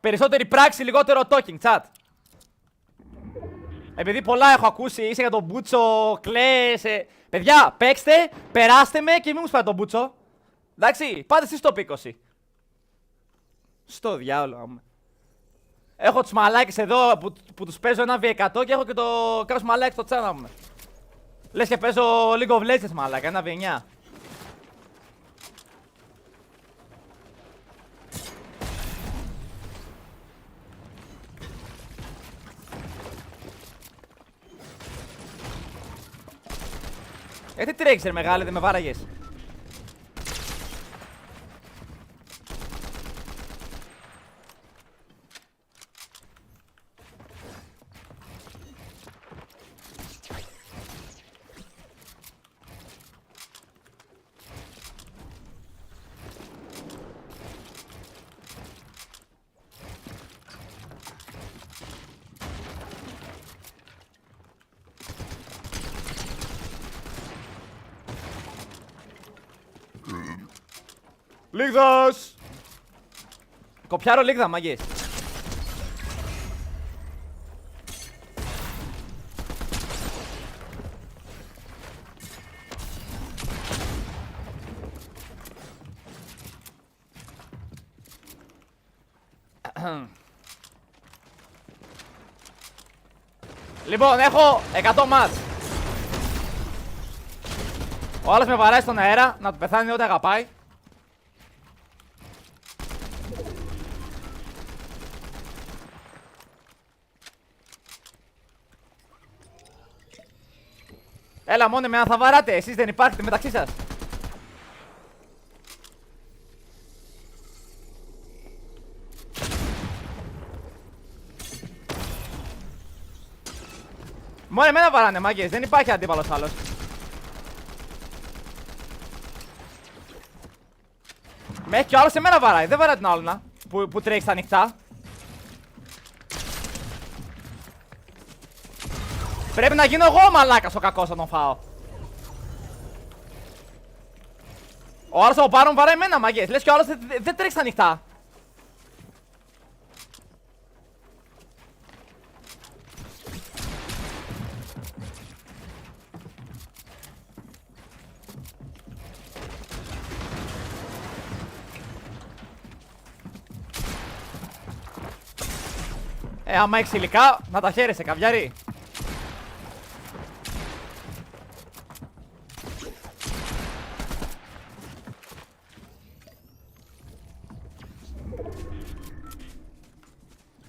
Περισσότερη πράξη, λιγότερο talking, chat. Επειδή πολλά έχω ακούσει, είσαι για τον Μπούτσο, κλαις. Παιδιά, παίξτε, περάστε με και μην μου σπάτε τον Μπούτσο. Εντάξει, πάτε εσείς στο 20. Στο διάολο. Έχω τους μαλάκες εδώ που τους παίζω ένα V100 και έχω και το κάποιος μαλάκι στο τσάνα μου. Λες και παίζω League of Legends μαλάκα, ένα V9. Τι τρέχεις ρε μεγάλε, δεν με βάραγες. Λίγδος! Κοπιάρω λίγδα, μάγκες. Λοιπόν, έχω 100 μάτς. Ο άλλος με βαράει στον αέρα, να του πεθάνει ό,τι αγαπάει. Έλα μόνο με αν θα βαράτε, εσείς δεν υπάρχετε μεταξύ σας. Μόνο εμένα βαράνε μάγκες, δεν υπάρχει αντίπαλος άλλος. Μέχρι κι ο άλλος εμένα βαράει, δεν βαράει την άλλον που τρέχει στα ανοιχτά. Πρέπει να γίνω εγώ μαλάκας ο κακός να τον φάω. Ο άλλος από πάνω βαράει εμένα μάγκες, λες κι ο άλλος δεν τρέχει στα ανοιχτά. Άμα έχεις υλικά, να τα χαίρεσαι καβιάρι.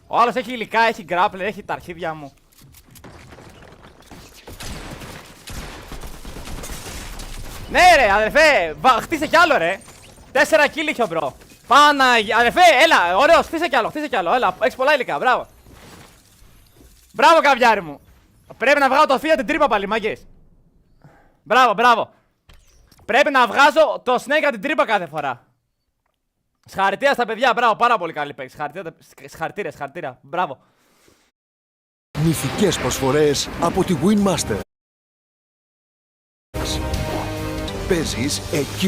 Ο άλλος έχει υλικά, έχει grappler, έχει τα αρχίδια μου. Ναι ρε αδερφέ, χτίσε κι άλλο ρε. 4 kill είχε ο μπρο. Αδερφέ, έλα, ωραίος, χτίσε κι άλλο, έλα, έχεις πολλά υλικά, μπράβο. Μπράβο καβιάρι μου. Πρέπει να βγάλω το Fiat την τρύπα πάλι, μάγκες. Μπράβο. Πρέπει να βγάζω το Snake την τρύπα κάθε φορά. Συγχαρητήρια στα παιδιά, μπράβο, πάρα πολύ καλή παίξη. Συγχαρητήρια, μπράβο. Μυθικές προσφορές από τη Win Master. Παίζεις εκεί